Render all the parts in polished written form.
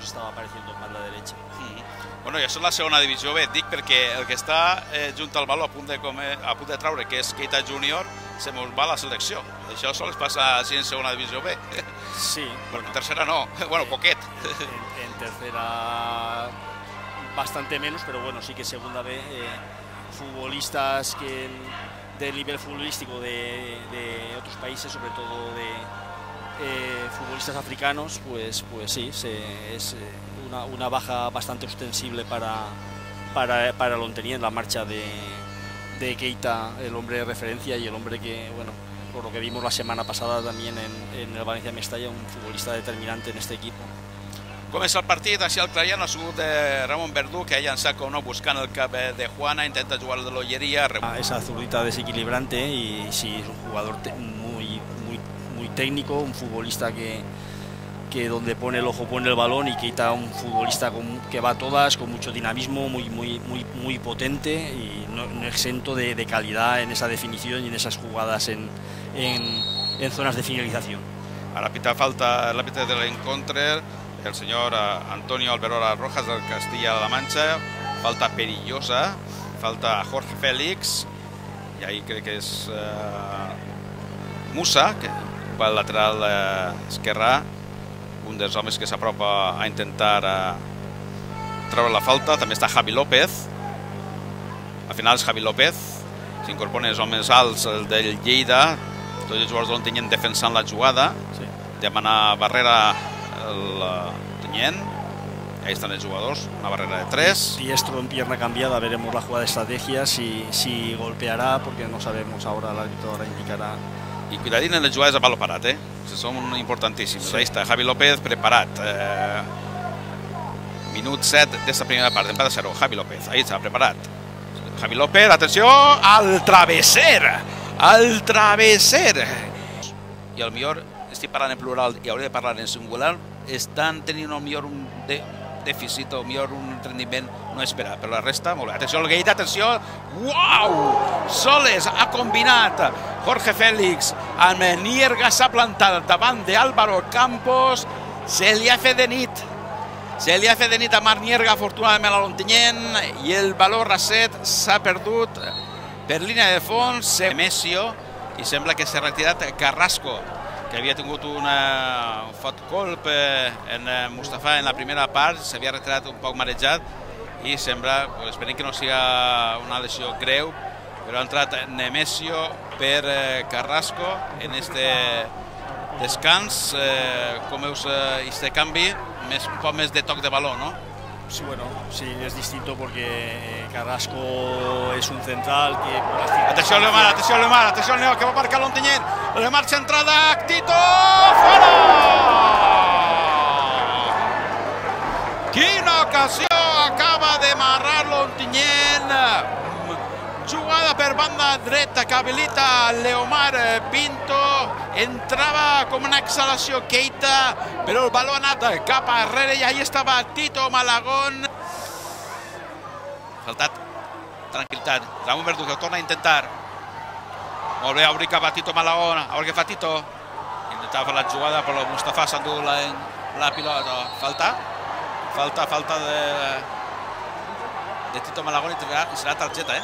nos estaba apareciendo más la derecha. Bueno, i això és la segona divisió B, dic perquè el que està junt al baló a punt de traure, que és Keita Júnior, se mos va a la selecció. Això sols passa així en segona divisió B. Sí. Bueno, en tercera no, bueno, poquet. En tercera bastante menos, pero bueno, sí que segunda B, futbolistas que del nivel futbolístico de otros países, sobre todo de futbolistas africanos, pues sí, es una baja bastante ostensible para Lonteniente, la marcha de Keita, el hombre de referencia y el hombre que, bueno, por lo que vimos la semana pasada también en el Valencia Mestalla, un futbolista determinante en este equipo. Comença el partit, així el Clariano ha sigut Ramon Verdú, que ha llançat com no buscant el cap de Juana, intenta jugar el de l'Olleria. Esa zurdita desequilibrante y sí, es un jugador muy técnico, un futbolista que donde pone el ojo pone el balón, y Keita un futbolista que va a todas, con mucho dinamismo, muy potente y no exento de calidad en esa definición y en esas jugadas en zonas de finalización. Ara pita falta l'àrbitre de l'encontre, el senyor Antonio Alberola Rojas del Castilla-La Mancha. Falta perillosa, falta Jorge Félix, i ahí crec que és Musa, que ocupa el lateral esquerrà, un dels homes que s'apropa a intentar treure la falta. També està Javi López, al final és Javi López, s'incorporen els homes alts, el del Lleida, tots els jugadors de l'Ontinyent defensant la jugada, demana barrera el Ontinyent, ahí están los jugadores, una barrera de 3. Diestro en pierna cambiada, veremos la jugada de estrategia, si golpeará, porque no sabemos ahora, el árbitro ahora indicará. I cuidadín en les jugades a palo parat, són importantíssimes. Sí. Ahí està Javi López preparat. Minut 7 d'esta primera part, empat a 0, Javi López, ahí està, preparat. Javi López, atenció, al travesser! Al travesser! I al millor, estic parlant en plural i hauré de parlar en singular, estan tenint millor un dèficit o millor un rendiment no esperat, però la resta, molt bé. Atenció al Gueita, atenció! Uau! Soles ha combinat Jorge Félix amb Nierga, s'ha plantat davant d'Álvaro Campos, se li ha fet de nit. Se li ha fet de nit a Marc Nierga, afortunadament a l'Ontinyent, i el valor raset s'ha perdut per línia de fons. Nemesio, i sembla que s'ha retirat Carrasco, que havia tingut un fort colp en Mustafa en la primera part, s'havia retirat un poc marejat i sembla, esperem que no sigui una lesió greu, però ha entrat Nemesio per Carrasco en este descans. Com veus este canvi? Un poc més de toc de baló, ¿no? Sí, bueno, sí, es distinto porque Carrasco es un central que... Atenció Leomar, atenció Leomar, que va marcar l'Ontinyent. Leomar centrada, Tito, fora! Quina ocasió acaba de marrar l'Ontinyent. Jugada per banda dreta que habilita Leomar Pinto. Entrava com una exhalació Keita, però el baló ha anat cap arrere i ahí estava Tito Malagón. Faltat tranquil·litat. Ramon Verdú que ho torna a intentar. Molt bé, obrir cap a Tito Malagón. A veure què fa Tito. Intentava fer la jugada, però Mustafa s'endú la pilota. Falta de Tito Malagón i serà targeta,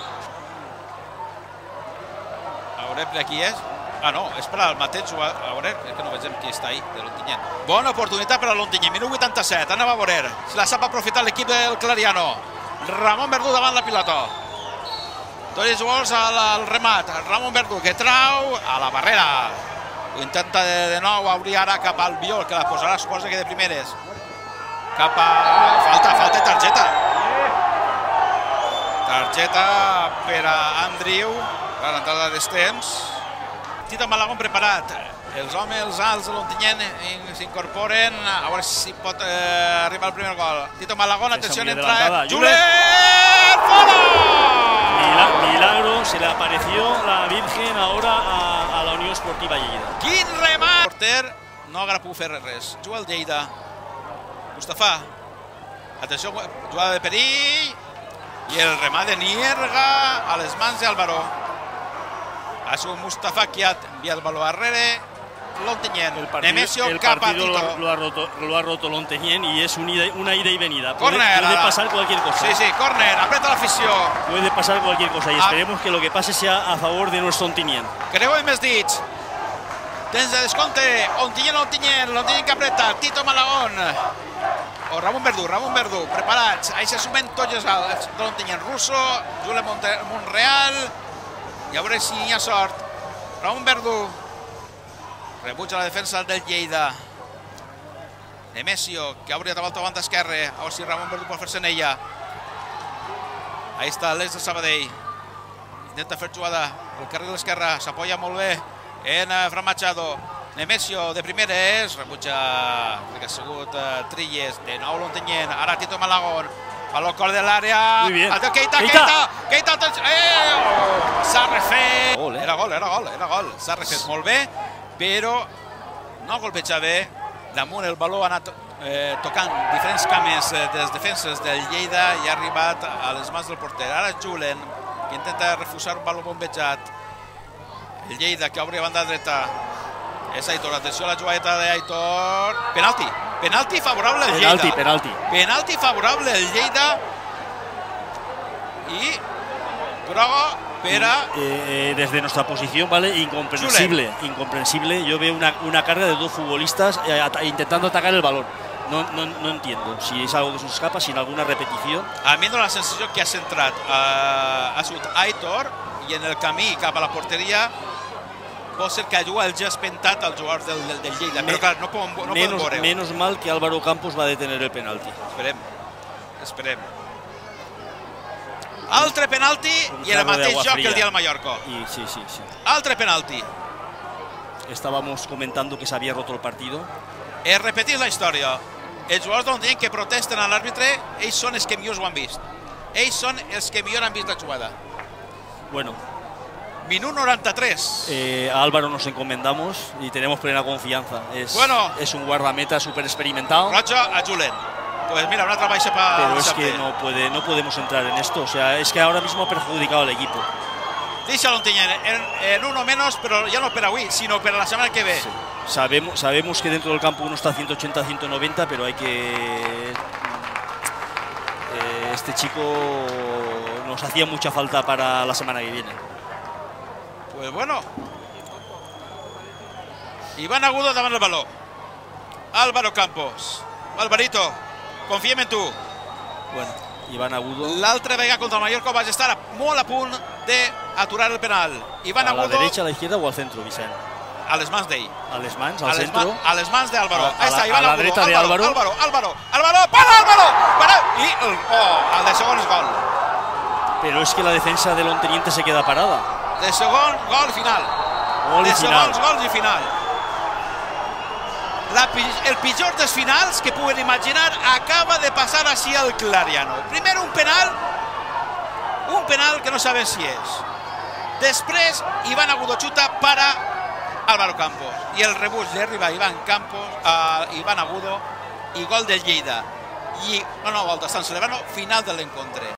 A veure per aquí és. Ah, no, és per al mateix jugador. A veure, és que no vegem qui està ahí, de l'Ontinyent. Bona oportunitat per a l'Ontinyent, minut 87, anem a veure. Se la sap aprofitar l'equip del Clariano. Ramon Verdú davant la pilota. Tots els jugadors al remat. Ramon Verdú que trau a la barrera. Ho intenta de nou obrir ara cap al Biol, que la posarà, suposa que de primeres. Cap a... Falta targeta. Targeta per a Andriu. A l'entrada d'Estens. Tito Malagón preparat. Els homes alts de l'Ontinyent s'incorporen. A veure si pot arribar el primer gol. Tito Malagón, atenció, entra. Julen! ¡Fora! Milagro, se le apareció la Virgen ahora a la Unió Esportiva Lleida. Quin remat! El porter no haurà pogut fer res. Juga el Lleida. Mustafa. Atenció, jugada de perill. I el remat de Nierga a les mans d'Álvaro. Ha sigut Mustafa qui ha enviat el baló darrere. l'Ontinyent. Nemesio el cap a partido Tito. lo ha roto l'Ontinyent y es una ida y venida. Corner, Puede pasar cualquier cosa. Sí, sí, corner, apreta l'afició. Puede pasar cualquier cosa y esperemos que lo que pase sea a favor de nuestro Ontinyent. Creu més dits. Tens de descompte. L'Ontinyent que apreta. Tito Malagón. O Ramon Verdú, preparats. Ahí se sumen tots els de l'Ontinyent. Russo, Julen Monreal. I a veure si hi ha sort. Ramon Verdú. Rebutja la defensa del Lleida. Nemesio, que ha obert a la banda esquerra. A veure si Ramon Verdú pot fer-se en ella. Ahí està l'Eix de Sabadell. Intenta fer jugada al carrer de l'esquerra. S'apoya molt bé en Fran Machado. Nemesio de primeres. Rebutja, crec que ha sigut Trilles. De nou l'Ontinyent. Ara Tito Malagón. Baló cor de l'àrea. Muy bien. Keita. S'ha refet. Era gol. S'ha refet molt bé, però no golpeja bé. Damunt el baló ha anat tocant diferents cames de les defenses del Lleida i ha arribat a les mans del porter. Ara Julen, que intenta refusar un baló bombejat. El Lleida, que obre a banda dreta. És Aitor, atenció a la jugadeta d'Aitor. Penalti favorable al Lleida. Penalti favorable al Lleida. Y groga para... desde nuestra posición, ¿vale? Incomprensible. Yo veo una carga de dos futbolistas intentando atacar el balón. No entiendo si es algo que se nos escapa, sin alguna repetición. A mi dona la sensació que ha centrat ha sigut Aitor i en el camí cap a la porteria pot ser que juga el gest pentat als jugadors del Lleida, però clar, no poden veure-ho. Menos mal que Álvaro Campos va a detener el penalti. Esperem. Altre penalti i el mateix joc que el dia del Mallorca. Sí. Altre penalti. Estábamos comentando que se había roto el partido. Es repetir la història. Els jugadors d'Ontinyent que protesten a l'àrbitre, ells són els que millors ho han vist. Ells són els que millor han vist la jugada. Bueno. Minut 93. A Álvaro nos encomendamos y tenemos plena confianza. Es un guardameta súper experimentado. Roja a Julen. Pues mira, una otra baixa para... Pero es que no podemos entrar en esto. O sea, es que ahora mismo ha perjudicado al equipo. Deixa l'Ontinyent en uno menos, pero ya no per avui, sino per la semana que ve. Sí. Sabemos que dentro del campo uno está 180-190, pero hay que... este chico nos hacía mucha falta para la semana que viene. Pues bueno. Iván Agudo davant el baló. Álvaro Campos. Alvarito, confiem en tu. Bueno, Iván Agudo. L'altra vegada contra el Mallorca vas estar molt a punt d'aturar el penal. Iván Agudo. ¿A la derecha, a la izquierda o al centro, Vicent? A les mans d'ell. A les mans, al centro. A les mans d'Álvaro. A la dreta de Álvaro. Álvaro, para Álvaro. Y el de segon és gol. Pero es que la defensa del Onteniente se queda parada. De segon gol final. De segons gols i final. El pitjor dels finals que puguen imaginar acaba de passar així al Clariano. Primer un penal que no sabem si és. Després Iván Agudo xuta para Álvaro Campos i el rebuig li arriba a Iván Agudo i gol del Lleida. I una nova volta, San Celebrano, final de l'encontre.